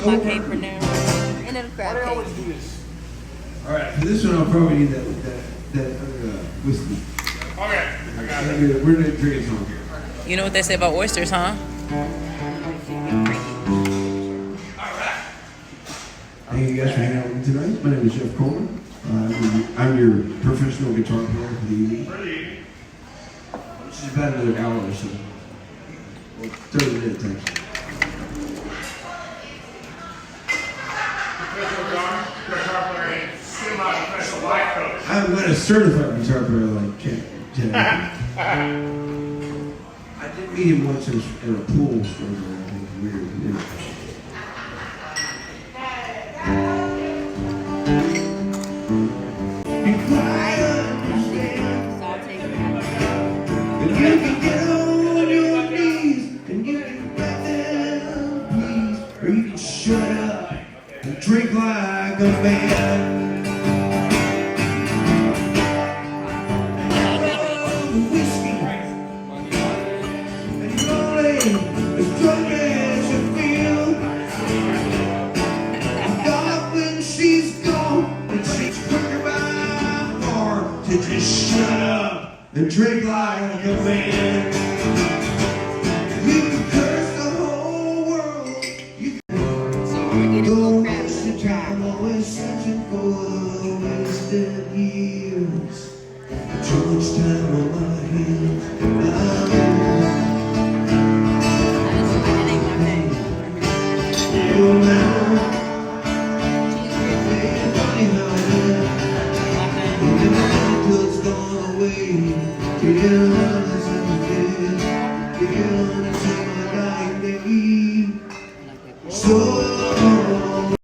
on my caper now. And then a crab cake. All right, for this one I'll probably need that whiskey. Okay, I got it. We're gonna drink it home. You know what they say about oysters, huh? Thank you guys for hanging out with me tonight. My name is Jeff Coleman. I'm your professional guitar player for the evening. Which is about another hour or so. Well, 30 minutes actually. I'm not a certified guitar player like Ken. I did meet him once in a pool. So I think weird. Yeah. You can get on your knees and you can back down, please, or you can shut up and drink like a man. Whiskey and you're only as drunk as you feel. God, when she's gone, and she's quicker by far to just shut up and drink like a man. You can curse the whole world. You can go waste your time, always searching for wasted years. Too much time on my hands. You're now. It's funny how that. It's gone away. Yeah.